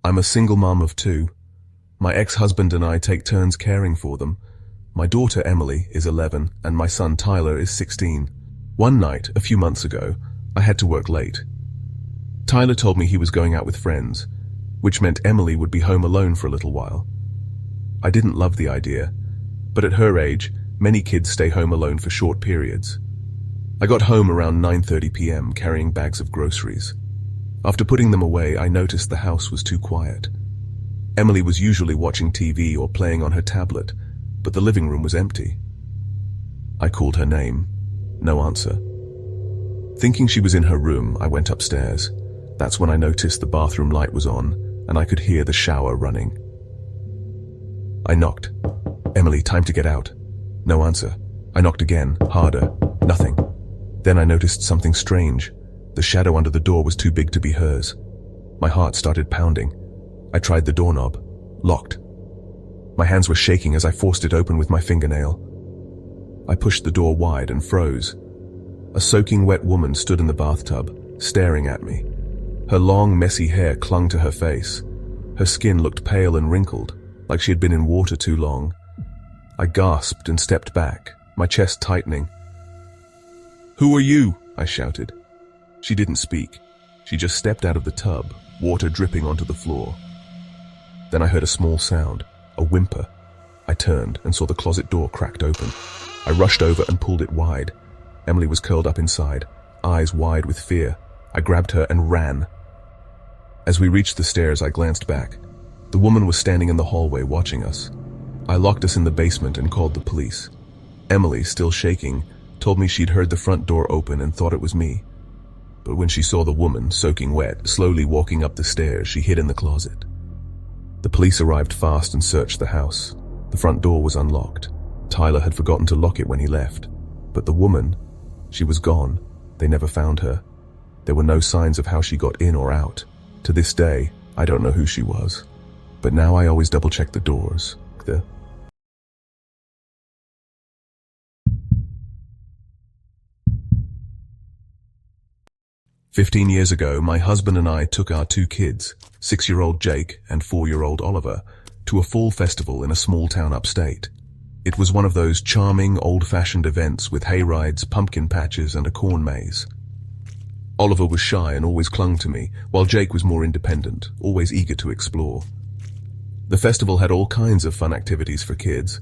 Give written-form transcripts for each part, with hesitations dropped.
I'm a single mom of two. My ex-husband and I take turns caring for them. My daughter Emily is 11 and my son Tyler is 16. One night, a few months ago, I had to work late. Tyler told me he was going out with friends, which meant Emily would be home alone for a little while. I didn't love the idea, but at her age, many kids stay home alone for short periods. I got home around 9:30 p.m. carrying bags of groceries. After putting them away, I noticed the house was too quiet. Emily was usually watching TV or playing on her tablet, but the living room was empty. I called her name. No answer. Thinking she was in her room, I went upstairs. That's when I noticed the bathroom light was on, and I could hear the shower running. I knocked. "Emily, time to get out." No answer. I knocked again, harder. Nothing. Then I noticed something strange. The shadow under the door was too big to be hers. My heart started pounding. I tried the doorknob. Locked. My hands were shaking as I forced it open with my fingernail. I pushed the door wide and froze. A soaking wet woman stood in the bathtub, staring at me. Her long, messy hair clung to her face. Her skin looked pale and wrinkled, like she had been in water too long. I gasped and stepped back, my chest tightening. "Who are you?" I shouted. She didn't speak. She just stepped out of the tub, water dripping onto the floor. Then I heard a small sound, a whimper. I turned and saw the closet door cracked open. I rushed over and pulled it wide. Emily was curled up inside, eyes wide with fear. I grabbed her and ran. As we reached the stairs, I glanced back. The woman was standing in the hallway watching us. I locked us in the basement and called the police. Emily, still shaking, told me she'd heard the front door open and thought it was me. But when she saw the woman, soaking wet, slowly walking up the stairs, she hid in the closet. The police arrived fast and searched the house. The front door was unlocked. Tyler had forgotten to lock it when he left. But the woman, she was gone. They never found her. There were no signs of how she got in or out. To this day, I don't know who she was. But now I always double-check the doors. 15 years ago, my husband and I took our two kids, 6-year-old Jake and 4-year-old Oliver, to a fall festival in a small town upstate. It was one of those charming, old-fashioned events with hay rides, pumpkin patches, and a corn maze. Oliver was shy and always clung to me, while Jake was more independent, always eager to explore. The festival had all kinds of fun activities for kids.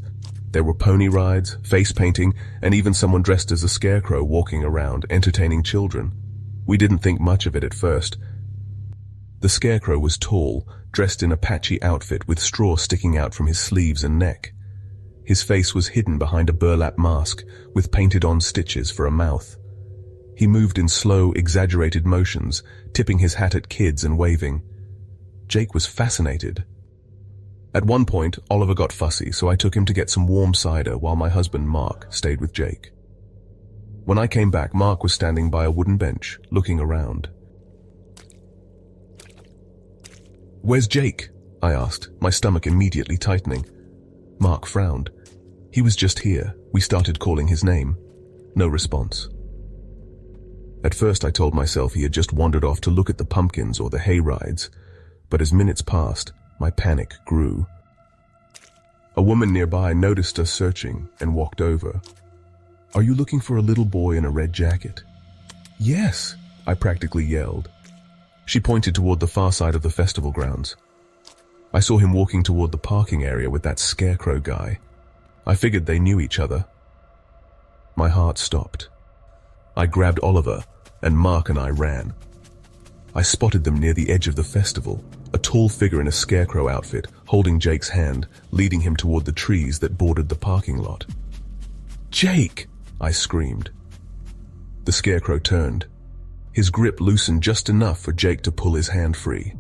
There were pony rides, face painting, and even someone dressed as a scarecrow walking around, entertaining children. We didn't think much of it at first. The scarecrow was tall, dressed in a patchy outfit with straw sticking out from his sleeves and neck. His face was hidden behind a burlap mask with painted-on stitches for a mouth. He moved in slow, exaggerated motions, tipping his hat at kids and waving. Jake was fascinated. At one point, Oliver got fussy, so I took him to get some warm cider while my husband, Mark, stayed with Jake. When I came back, Mark was standing by a wooden bench, looking around. "Where's Jake?" I asked, my stomach immediately tightening. Mark frowned. "He was just here. We started calling his name." No response. At first I told myself he had just wandered off to look at the pumpkins or the hay rides, but as minutes passed, my panic grew. A woman nearby noticed us searching and walked over. "Are you looking for a little boy in a red jacket?" "Yes," I practically yelled. She pointed toward the far side of the festival grounds. I saw him walking toward the parking area with that scarecrow guy. I figured they knew each other. My heart stopped. I grabbed Oliver, and Mark and I ran. I spotted them near the edge of the festival, a tall figure in a scarecrow outfit, holding Jake's hand, leading him toward the trees that bordered the parking lot. "Jake!" I screamed. The scarecrow turned. His grip loosened just enough for Jake to pull his hand free.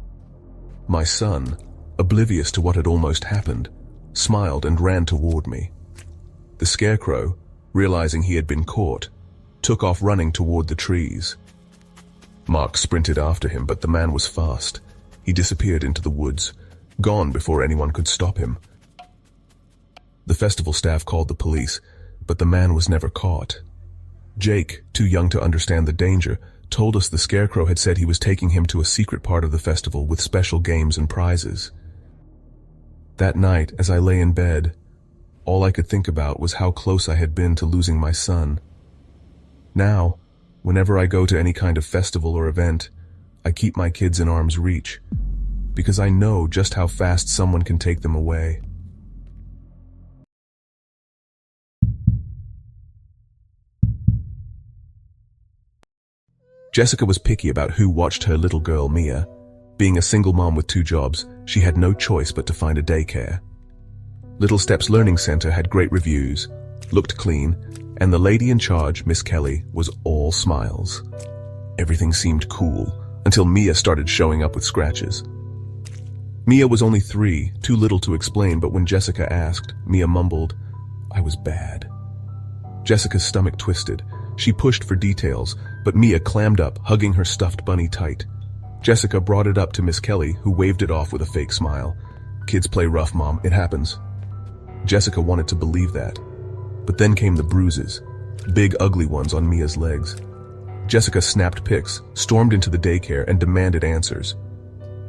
My son, oblivious to what had almost happened, smiled and ran toward me. The scarecrow, realizing he had been caught, took off running toward the trees. Mark sprinted after him, but the man was fast. He disappeared into the woods, gone before anyone could stop him. The festival staff called the police, but the man was never caught. Jake, too young to understand the danger, told us the scarecrow had said he was taking him to a secret part of the festival with special games and prizes. That night, as I lay in bed, all I could think about was how close I had been to losing my son. Now, whenever I go to any kind of festival or event, I keep my kids in arm's reach, because I know just how fast someone can take them away. Jessica was picky about who watched her little girl, Mia. Being a single mom with 2 jobs, she had no choice but to find a daycare. Little Steps Learning Center had great reviews, looked clean, and the lady in charge, Miss Kelly, was all smiles. Everything seemed cool, until Mia started showing up with scratches. Mia was only 3, too little to explain, but when Jessica asked, Mia mumbled, "I was bad." Jessica's stomach twisted. She pushed for details, but Mia clammed up, hugging her stuffed bunny tight. Jessica brought it up to Miss Kelly, who waved it off with a fake smile. "Kids play rough, Mom. It happens." Jessica wanted to believe that. But then came the bruises, big ugly ones on Mia's legs. Jessica snapped pics, stormed into the daycare, and demanded answers.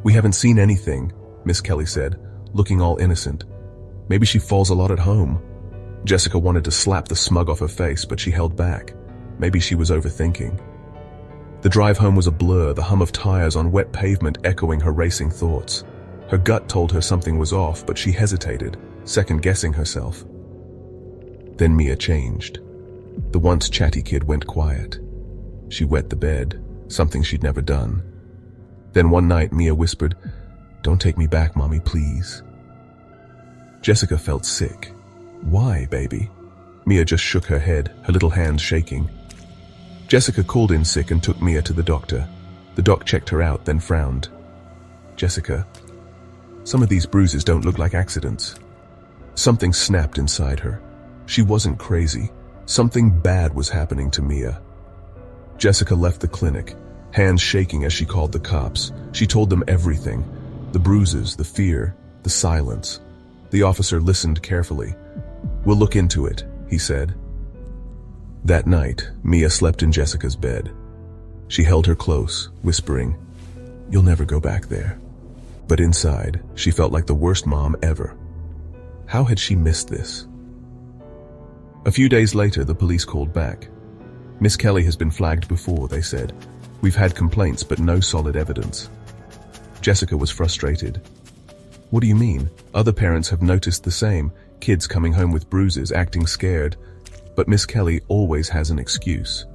"We haven't seen anything," Miss Kelly said, looking all innocent. "Maybe she falls a lot at home." Jessica wanted to slap the smug off her face, but she held back. Maybe she was overthinking. The drive home was a blur, the hum of tires on wet pavement echoing her racing thoughts. Her gut told her something was off, but she hesitated, second-guessing herself. Then Mia changed. The once chatty kid went quiet. She wet the bed, something she'd never done. Then one night, Mia whispered, "Don't take me back, Mommy, please." Jessica felt sick. "Why, baby?" Mia just shook her head, her little hands shaking. Jessica called in sick and took Mia to the doctor. The doc checked her out, then frowned. "Jessica, some of these bruises don't look like accidents." Something snapped inside her. She wasn't crazy. Something bad was happening to Mia. Jessica left the clinic, hands shaking as she called the cops. She told them everything. The bruises, the fear, the silence. The officer listened carefully. "We'll look into it," he said. That night, Mia slept in Jessica's bed. She held her close, whispering, "You'll never go back there." But inside, she felt like the worst mom ever. How had she missed this? A few days later, the police called back. "Miss Kelly has been flagged before," they said. "We've had complaints, but no solid evidence." Jessica was frustrated. "What do you mean? Other parents have noticed the same, kids coming home with bruises, acting scared. But Miss Kelly always has an excuse."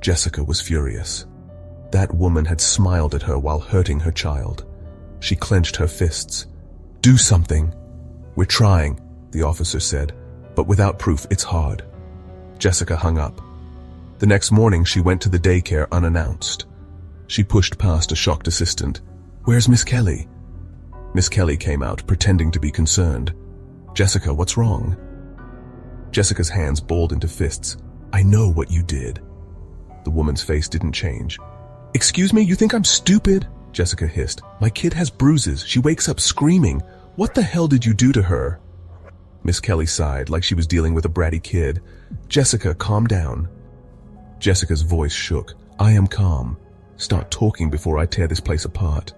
Jessica was furious. That woman had smiled at her while hurting her child. She clenched her fists. "Do something." "We're trying," the officer said, "but without proof, it's hard." Jessica hung up. The next morning, she went to the daycare unannounced. She pushed past a shocked assistant. "Where's Miss Kelly?" Miss Kelly came out, pretending to be concerned. "Jessica, what's wrong?" Jessica's hands balled into fists. "I know what you did." The woman's face didn't change. "Excuse me, you think I'm stupid?" Jessica hissed. "My kid has bruises. She wakes up screaming. What the hell did you do to her?" Miss Kelly sighed like she was dealing with a bratty kid. "Jessica, calm down." Jessica's voice shook. "I am calm. Start talking before I tear this place apart."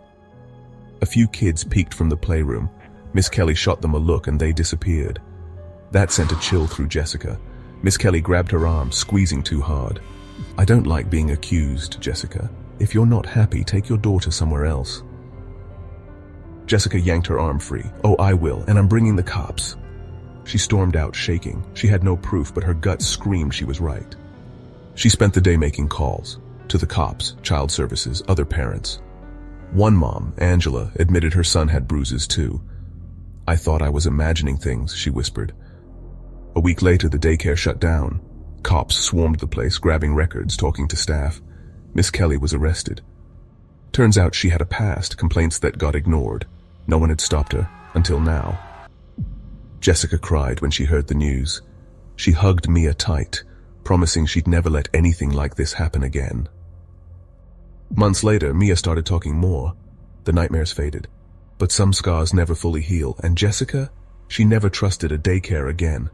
A few kids peeked from the playroom. Miss Kelly shot them a look and they disappeared. That sent a chill through Jessica. Miss Kelly grabbed her arm, squeezing too hard. "I don't like being accused, Jessica. If you're not happy, take your daughter somewhere else." Jessica yanked her arm free. "Oh, I will, and I'm bringing the cops." She stormed out, shaking. She had no proof, but her gut screamed she was right. She spent the day making calls. To the cops, child services, other parents. One mom, Angela, admitted her son had bruises too. "I thought I was imagining things," she whispered. A week later, the daycare shut down. Cops swarmed the place, grabbing records, talking to staff. Miss Kelly was arrested. Turns out she had a past, complaints that got ignored. No one had stopped her, until now. Jessica cried when she heard the news. She hugged Mia tight, promising she'd never let anything like this happen again. Months later, Mia started talking more. The nightmares faded. But some scars never fully heal, and Jessica, she never trusted a daycare again.